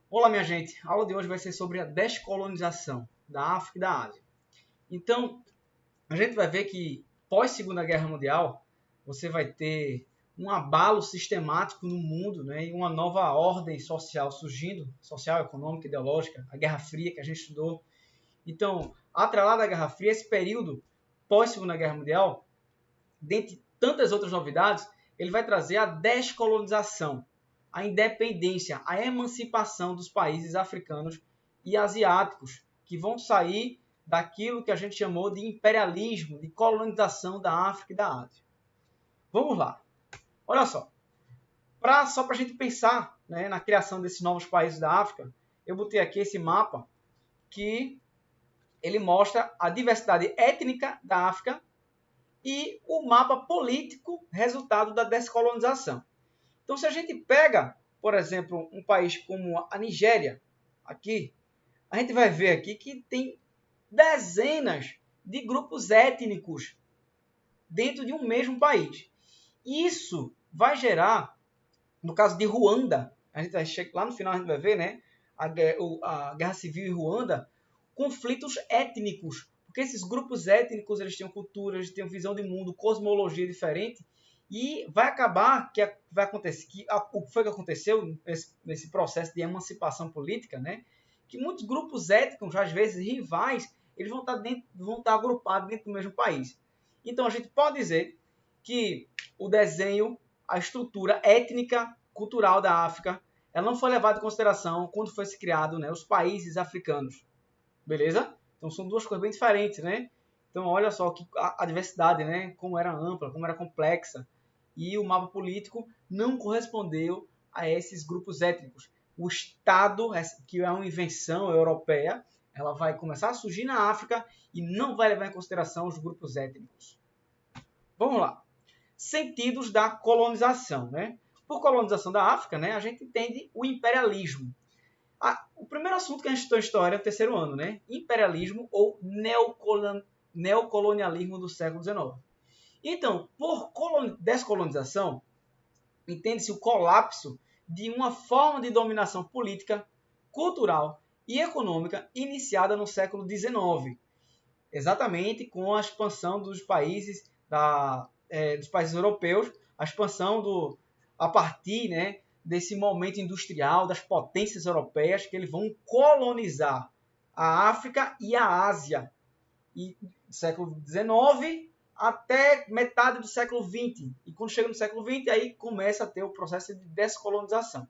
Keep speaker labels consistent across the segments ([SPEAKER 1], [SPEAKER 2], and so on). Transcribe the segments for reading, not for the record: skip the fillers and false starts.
[SPEAKER 1] Olá, minha gente. A aula de hoje vai ser sobre a descolonização da África e da Ásia. Então, a gente vai ver que pós Segunda Guerra Mundial, você vai ter um abalo sistemático no mundo, né, e uma nova ordem social surgindo, social, econômica, ideológica, a Guerra Fria que a gente estudou. Então, atrelado à Guerra Fria, esse período pós Segunda Guerra Mundial, dentre tantas outras novidades, ele vai trazer a descolonização, a independência, a emancipação dos países africanos e asiáticos, que vão sair daquilo que a gente chamou de imperialismo, de colonização da África e da Ásia. Vamos lá. Olha só. Só para a gente pensar, né, na criação desses novos países da África, eu botei aqui esse mapa que ele mostra a diversidade étnica da África e o mapa político resultado da descolonização. Então, se a gente pega, por exemplo, um país como a Nigéria, aqui, a gente vai ver aqui que tem dezenas de grupos étnicos dentro de um mesmo país. Isso vai gerar, no caso de Ruanda, a gente vai chegar lá no final, a gente vai ver, né, a guerra civil em Ruanda, conflitos étnicos, porque esses grupos étnicos eles têm culturas, eles têm visão de mundo, cosmologia diferente, e vai acabar vai acontecer o que foi que aconteceu nesse processo de emancipação política, né? Que muitos grupos étnicos, às vezes rivais, eles vão estar agrupados dentro do mesmo país. Então a gente pode dizer que o desenho, a estrutura étnica, cultural da África, ela não foi levada em consideração quando foi se criado, né, os países africanos. Beleza? Então são duas coisas bem diferentes, né? Então olha só que a diversidade, né? Como era ampla, como era complexa. E o mapa político não correspondeu a esses grupos étnicos. O Estado, que é uma invenção europeia, ela vai começar a surgir na África e não vai levar em consideração os grupos étnicos. Vamos lá. Sentidos da colonização, né? Por colonização da África, né, a gente entende o imperialismo. O primeiro assunto que a gente estudou em história é o terceiro ano, né? Imperialismo ou neocolonialismo do século XIX. Então, por descolonização, entende-se o colapso de uma forma de dominação política, cultural e econômica iniciada no século XIX, exatamente com a expansão dos países dos países europeus, a expansão a partir, né, desse momento industrial das potências europeias que eles vão colonizar a África e a Ásia, e do século XIX até metade do século XX. E quando chega no século XX, aí começa a ter o processo de descolonização.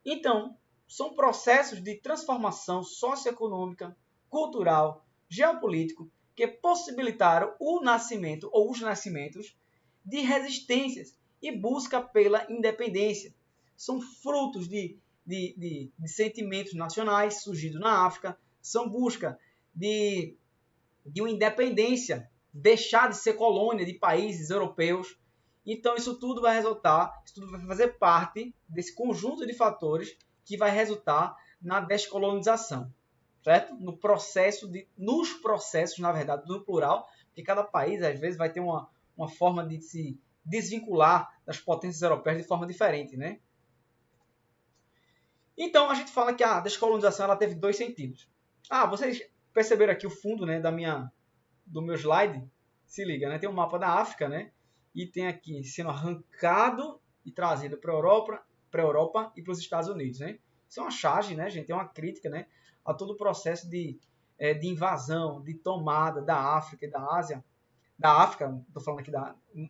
[SPEAKER 1] Então, são processos de transformação socioeconômica, cultural, geopolítico, que possibilitaram o nascimento ou os nascimentos de resistências e busca pela independência. São frutos de sentimentos nacionais surgidos na África, são busca de uma independência, deixar de ser colônia de países europeus. Então, isso tudo vai fazer parte desse conjunto de fatores que vai resultar na descolonização, certo? Nos processos, na verdade, no plural, porque cada país, às vezes, vai ter uma forma de se desvincular das potências europeias de forma diferente, né? Então, a gente fala que a descolonização ela teve dois sentidos. Vocês perceberam aqui o fundo, né, do meu slide? Se liga, né? Tem um mapa da África, né? E tem aqui sendo arrancado e trazido para a Europa e para os Estados Unidos, né? Isso é uma charge, né, gente? É uma crítica, né, a todo o processo de invasão, de tomada da África e da Ásia, da África, estou falando aqui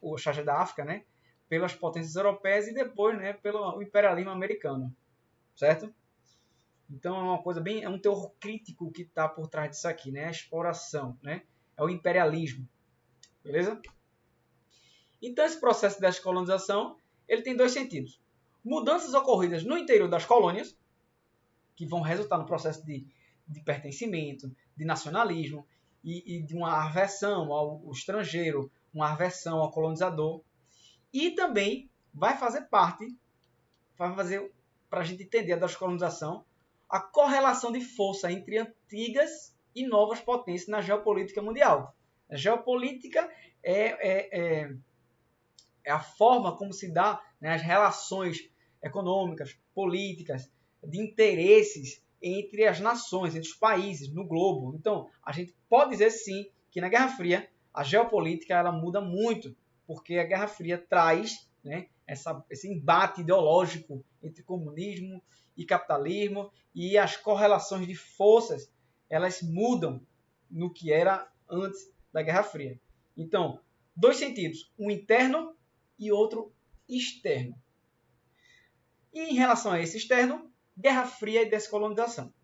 [SPEAKER 1] o charge da África, né, pelas potências europeias e depois, né, pelo imperialismo americano, certo? Então é uma coisa é um teor crítico que está por trás disso aqui, né? A exploração, né? É o imperialismo, beleza? Então esse processo de descolonização, ele tem dois sentidos. Mudanças ocorridas no interior das colônias, que vão resultar no processo de pertencimento, de nacionalismo e de uma aversão ao estrangeiro, uma aversão ao colonizador. E também vai fazer para a gente entender a descolonização, a correlação de força entre antigas e novas potências na geopolítica mundial. A geopolítica é a forma como se dá, né, as relações econômicas, políticas, de interesses entre as nações, entre os países, no globo. Então, a gente pode dizer sim que na Guerra Fria a geopolítica ela muda muito, porque a Guerra Fria traz, né, esse embate ideológico entre comunismo e capitalismo, e as correlações de forças elas mudam no que era antes da Guerra Fria. Então, dois sentidos, um interno e outro externo. E em relação a esse externo, Guerra Fria e descolonização.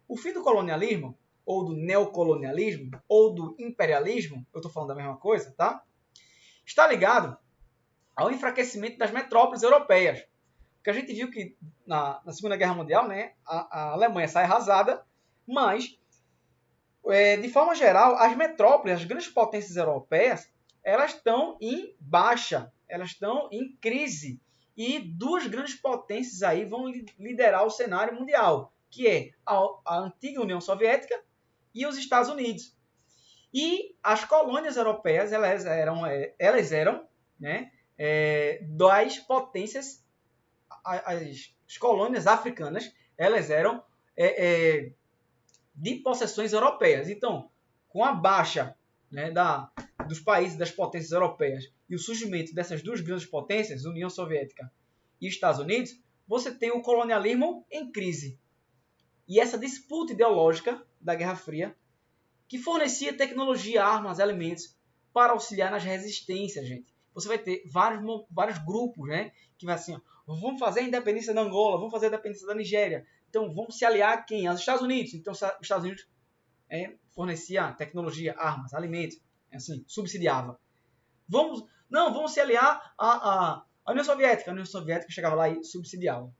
[SPEAKER 1] O fim do colonialismo, ou do neocolonialismo, ou do imperialismo, eu estou falando da mesma coisa, tá? Está ligado ao enfraquecimento das metrópoles europeias. Porque a gente viu que na Segunda Guerra Mundial, né, a Alemanha sai arrasada, mas, de forma geral, as metrópoles, as grandes potências europeias, elas estão em baixa, elas estão em crise. E duas grandes potências aí vão liderar o cenário mundial, que é a antiga União Soviética e os Estados Unidos. E as colônias europeias, elas eram né, das potências, as colônias africanas, elas eram de possessões europeias. Então, com a baixa, né, dos países das potências europeias e o surgimento dessas duas grandes potências, União Soviética e Estados Unidos, você tem o colonialismo em crise. E essa disputa ideológica da Guerra Fria, que fornecia tecnologia, armas, alimentos para auxiliar nas resistências, gente. Você vai ter vários grupos, né, que vai assim, ó, vamos fazer a independência da Angola, vamos fazer a independência da Nigéria. Então, vamos se aliar a quem? Aos Estados Unidos. Então, os Estados Unidos fornecia tecnologia, armas, alimentos, assim, subsidiava. Vamos se aliar à União Soviética. A União Soviética chegava lá e subsidiava.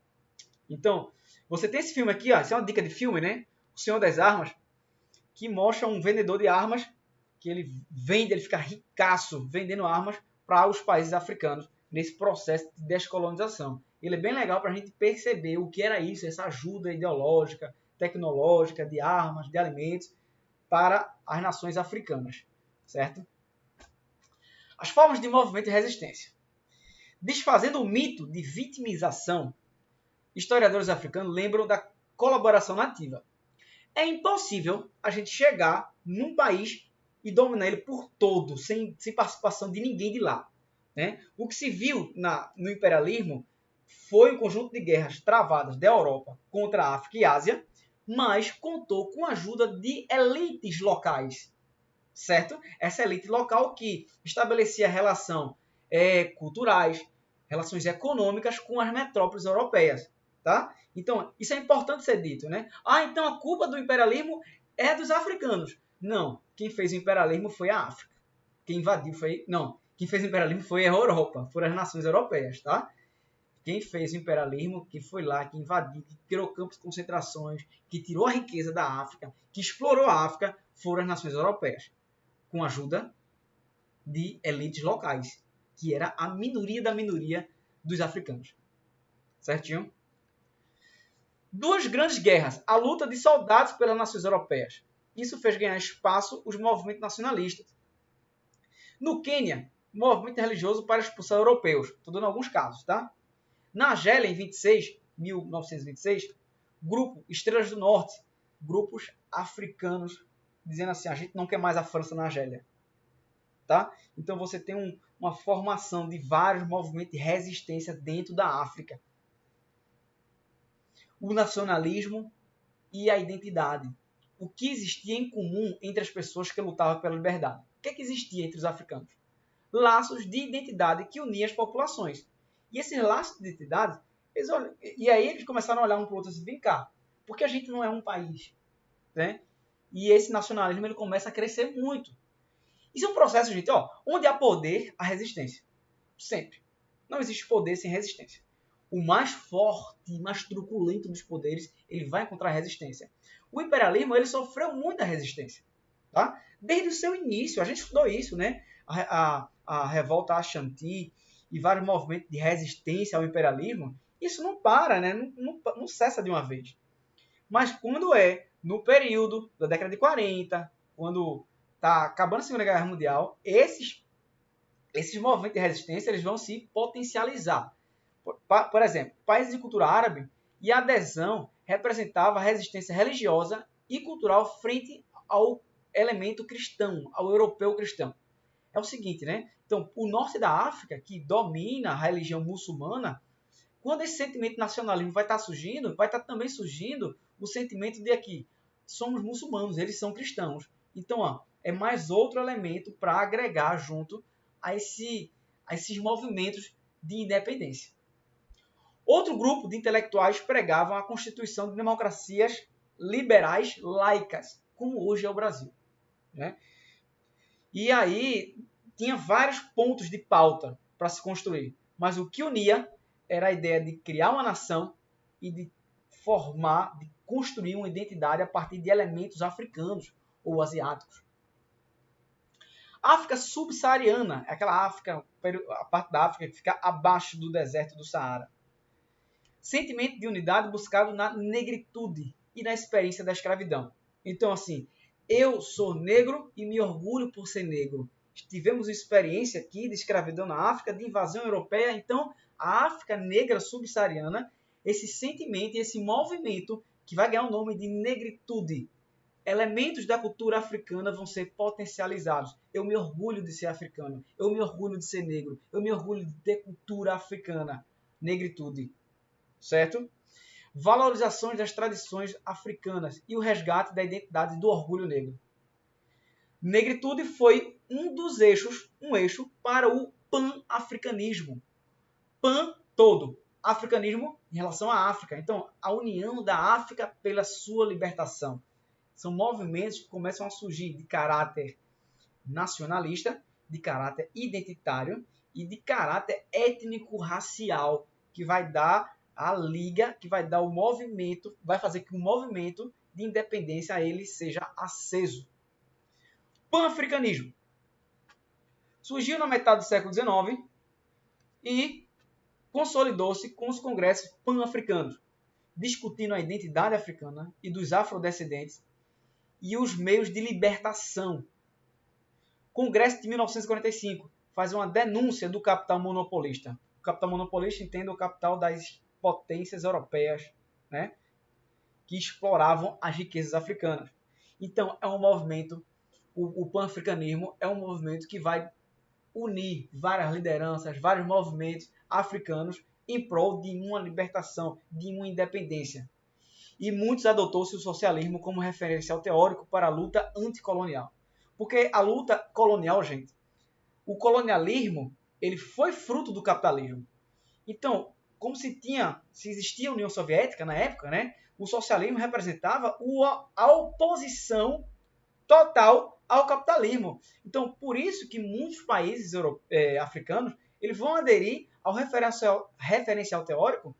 [SPEAKER 1] Então, você tem esse filme aqui, ó, isso é uma dica de filme, né? O Senhor das Armas, que mostra um vendedor de armas, que ele fica ricaço vendendo armas para os países africanos nesse processo de descolonização. Ele é bem legal para a gente perceber o que era isso, essa ajuda ideológica, tecnológica, de armas, de alimentos para as nações africanas, certo? As formas de movimento de resistência. Desfazendo o mito de vitimização, historiadores africanos lembram da colaboração nativa. É impossível a gente chegar num país e dominar ele por todo, sem participação de ninguém de lá. Né? O que se viu no imperialismo foi um conjunto de guerras travadas da Europa contra a África e a Ásia, mas contou com a ajuda de elites locais. Certo? Essa elite local que estabelecia relação culturais, relações econômicas com as metrópoles europeias. Tá? Então, isso é importante ser dito. Né? Então a culpa do imperialismo é dos africanos. Não, quem fez o imperialismo foi a África. Quem invadiu foi... Não, quem fez o imperialismo foi a Europa, foram as nações europeias. Tá? Quem fez o imperialismo, que foi lá, que invadiu, que criou campos de concentrações, que tirou a riqueza da África, que explorou a África, foram as nações europeias. Com a ajuda de elites locais, que era a minoria da minoria dos africanos. Certinho? Duas grandes guerras, a luta de soldados pelas nações europeias. Isso fez ganhar espaço os movimentos nacionalistas. No Quênia, movimento religioso para expulsar europeus. Estou dando alguns casos, tá? Na Argélia, em 1926, grupo Estrelas do Norte, grupos africanos dizendo assim, a gente não quer mais a França na Argélia. Tá? Então você tem uma formação de vários movimentos de resistência dentro da África. O nacionalismo e a identidade. O que existia em comum entre as pessoas que lutavam pela liberdade? O que existia entre os africanos? Laços de identidade que uniam as populações. E esses laços de identidade, e aí eles começaram a olhar um para o outro e assim, vem cá, porque a gente não é um país, né? E esse nacionalismo ele começa a crescer muito. Isso é um processo, gente, onde há poder, há resistência. Sempre. Não existe poder sem resistência. O mais forte, mais truculento dos poderes, ele vai encontrar resistência. O imperialismo, ele sofreu muita resistência. Tá? Desde o seu início, a gente estudou isso, né? A revolta Ashanti e vários movimentos de resistência ao imperialismo, isso não para, né? Não cessa de uma vez. Mas quando no período da década de 40, quando está acabando a Segunda Guerra Mundial, esses movimentos de resistência eles vão se potencializar. Por exemplo, países de cultura árabe, E a adesão representava a resistência religiosa e cultural frente ao elemento cristão, ao europeu cristão. É o seguinte, né? Então, o norte da África, que domina a religião muçulmana, quando esse sentimento de nacionalismo vai estar surgindo, vai estar também surgindo o sentimento de aqui, somos muçulmanos, eles são cristãos. Então, ó, é mais outro elemento para agregar junto a esses movimentos de independência. Outro grupo de intelectuais pregavam a constituição de democracias liberais laicas, como hoje é o Brasil, né? E aí tinha vários pontos de pauta para se construir, mas o que unia era a ideia de criar uma nação e de formar, de construir uma identidade a partir de elementos africanos ou asiáticos. A África subsaariana é aquela África, a parte da África que fica abaixo do deserto do Saara. Sentimento de unidade buscado na negritude e na experiência da escravidão. Então, assim, eu sou negro e me orgulho por ser negro. Tivemos experiência aqui de escravidão na África, de invasão europeia. Então, a África negra subsaariana, esse sentimento e esse movimento que vai ganhar o nome de negritude. Elementos da cultura africana vão ser potencializados. Eu me orgulho de ser africano. Eu me orgulho de ser negro. Eu me orgulho de ter cultura africana. Negritude. Certo? Valorizações das tradições africanas e o resgate da identidade do orgulho negro. Negritude foi um dos eixos, um eixo para o pan-africanismo. Pan, todo. Africanismo em relação à África. Então, a união da África pela sua libertação. São movimentos que começam a surgir de caráter nacionalista, de caráter identitário e de caráter étnico-racial, que vai dar a liga, que vai dar o movimento, vai fazer que o movimento de independência ele seja aceso. Pan-africanismo. Surgiu na metade do século XIX e consolidou-se com os congressos pan-africanos, discutindo a identidade africana e dos afrodescendentes e os meios de libertação. Congresso de 1945 faz uma denúncia do capital monopolista. O capital monopolista entende o capital das potências europeias, né, que exploravam as riquezas africanas. Então, é um movimento, o pan-africanismo é um movimento que vai unir várias lideranças, vários movimentos africanos em prol de uma libertação, de uma independência. E muitos adotou-se o socialismo como referencial teórico para a luta anticolonial. Porque a luta colonial, gente, o colonialismo, ele foi fruto do capitalismo. Então, como se existia a União Soviética na época, né, o socialismo representava a oposição total ao capitalismo. Então, por isso que muitos países africanos eles vão aderir ao referencial teórico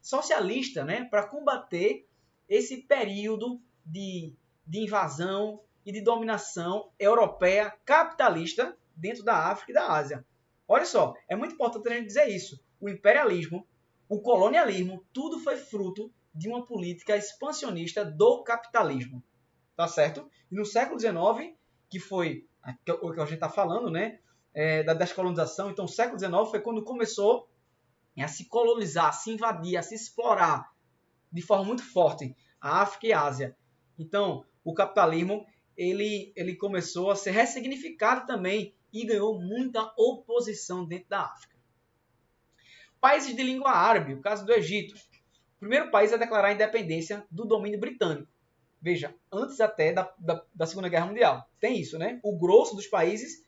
[SPEAKER 1] socialista, né, para combater esse período de invasão e de dominação europeia capitalista dentro da África e da Ásia. Olha só, é muito importante a gente dizer isso. O imperialismo, o colonialismo, tudo foi fruto de uma política expansionista do capitalismo. Tá certo? E no século XIX, que foi o que a gente está falando, né, da descolonização, então o século XIX foi quando começou a se colonizar, a se invadir, a se explorar de forma muito forte a África e a Ásia. Então, o capitalismo ele começou a ser ressignificado também e ganhou muita oposição dentro da África. Países de língua árabe, o caso do Egito. O primeiro país a declarar a independência do domínio britânico. Veja, antes até da Segunda Guerra Mundial. Tem isso, né? O grosso dos países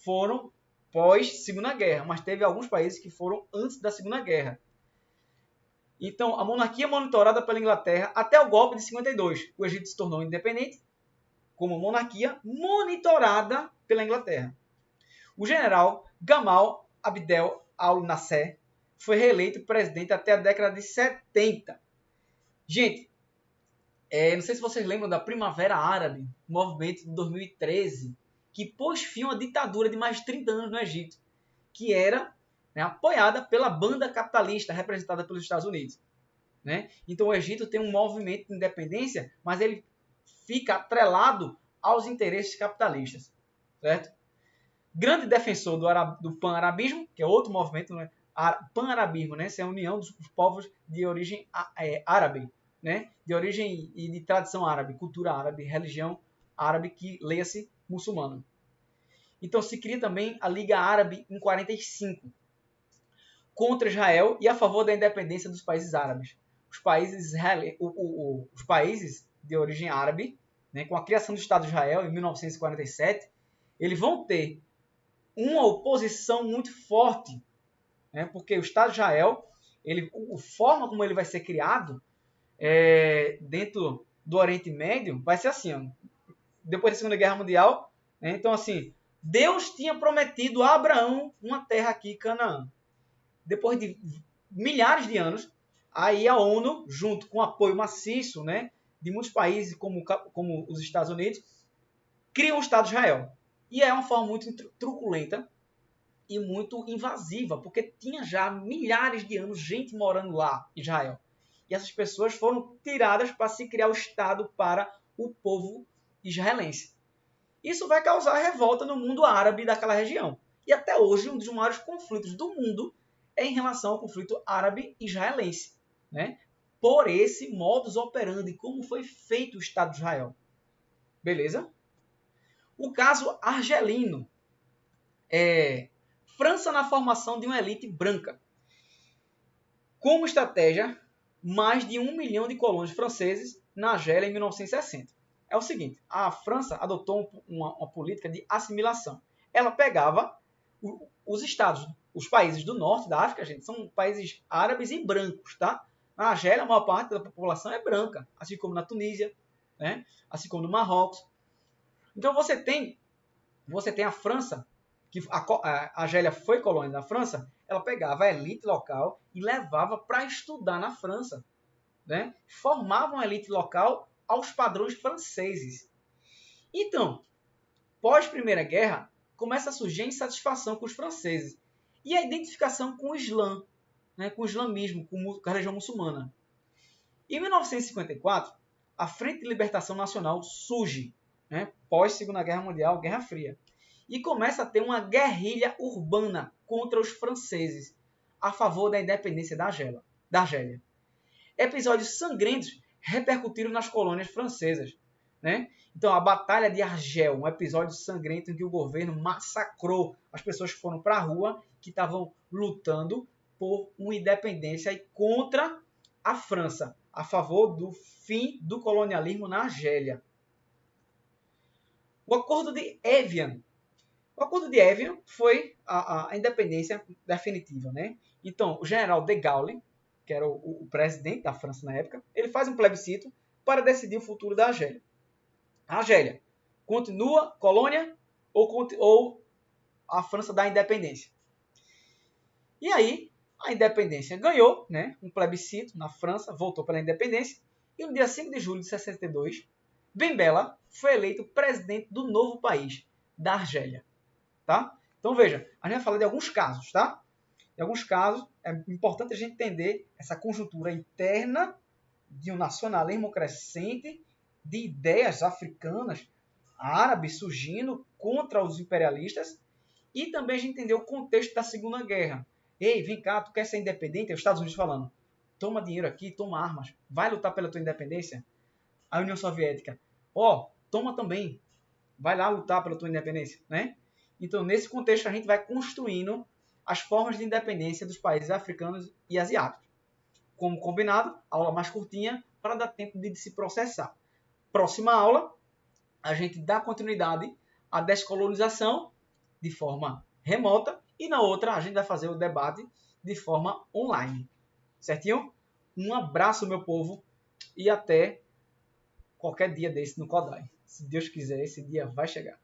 [SPEAKER 1] foram pós-Segunda Guerra, mas teve alguns países que foram antes da Segunda Guerra. Então, a monarquia monitorada pela Inglaterra até o golpe de 52. O Egito se tornou independente como monarquia monitorada pela Inglaterra. O general Gamal Abdel al-Nasser foi reeleito presidente até a década de 70. Gente, não sei se vocês lembram da Primavera Árabe, movimento de 2013, que pôs fim a uma ditadura de mais de 30 anos no Egito, que era, né, apoiada pela banda capitalista representada pelos Estados Unidos. Né? Então o Egito tem um movimento de independência, mas ele fica atrelado aos interesses capitalistas. Certo? Grande defensor do pan-arabismo, que é outro movimento, né, pan-arabismo, né? Essa é a união dos povos de origem árabe, né? De origem e de tradição árabe, cultura árabe, religião árabe, que leia-se muçulmano. Então se cria também a Liga Árabe em 45, contra Israel e a favor da independência dos países árabes. Os países de origem árabe, né, com a criação do Estado de Israel em 1947, eles vão ter uma oposição muito forte, né, porque o Estado de Israel, a forma como ele vai ser criado dentro do Oriente Médio vai ser assim, ó, depois da Segunda Guerra Mundial, né, então assim, Deus tinha prometido a Abraão uma terra aqui, Canaã. Depois de milhares de anos, aí a ONU, junto com o apoio maciço, né, de muitos países, como os Estados Unidos, cria o Estado de Israel. E é uma forma muito truculenta e muito invasiva, porque tinha já milhares de anos gente morando lá, em Israel. E essas pessoas foram tiradas para se criar o Estado para o povo israelense. Isso vai causar revolta no mundo árabe daquela região. E até hoje, um dos maiores conflitos do mundo é em relação ao conflito árabe-israelense, né? Por esse modus operandi, como foi feito o Estado de Israel. Beleza? O caso argelino. França na formação de uma elite branca. Como estratégia, mais de 1 milhão de colonos franceses na Argélia em 1960. É o seguinte, a França adotou uma política de assimilação. Ela pegava os estados, os países do norte da África, gente, são países árabes e brancos, tá? Na Argélia, a maior parte da população é branca, assim como na Tunísia, né? Assim como no Marrocos. Então você tem a França, que a Argélia foi colônia da França, ela pegava a elite local e levava para estudar na França, né? Formava uma elite local aos padrões franceses. Então, pós Primeira Guerra, começa a surgir a insatisfação com os franceses e a identificação com o Islã, né, com o islamismo, com a religião muçulmana. Em 1954, a Frente de Libertação Nacional surge, né, pós Segunda Guerra Mundial, Guerra Fria, e começa a ter uma guerrilha urbana contra os franceses, a favor da independência da Argélia. Episódios sangrentos repercutiram nas colônias francesas, né? Então, a Batalha de Argel, um episódio sangrento em que o governo massacrou as pessoas que foram para a rua, que estavam lutando por uma independência e contra a França, a favor do fim do colonialismo na Argélia. O Acordo de Évian. O Acordo de Évian foi a independência definitiva, né? Então, o general de Gaulle, que era o presidente da França na época, ele faz um plebiscito para decidir o futuro da Argélia. A Argélia continua colônia ou a França dá independência? E aí, a independência ganhou, né? Um plebiscito na França, voltou para a independência, e no dia 5 de julho de 62, Ben Bella foi eleito presidente do novo país, da Argélia. Tá? Então veja, a gente vai falar de alguns casos, tá? Em alguns casos, é importante a gente entender essa conjuntura interna de um nacionalismo crescente, de ideias africanas, árabes surgindo contra os imperialistas, e também a gente entender o contexto da Segunda Guerra. Ei, vem cá, tu quer ser independente? É os Estados Unidos falando, toma dinheiro aqui, toma armas, vai lutar pela tua independência? A União Soviética, toma também, vai lá lutar pela tua independência, né? Então, nesse contexto, a gente vai construindo as formas de independência dos países africanos e asiáticos. Como combinado, aula mais curtinha para dar tempo de se processar. Próxima aula, a gente dá continuidade à descolonização de forma remota e na outra a gente vai fazer o debate de forma online. Certinho? Um abraço, meu povo, e até qualquer dia desse no Kodai. Se Deus quiser, esse dia vai chegar.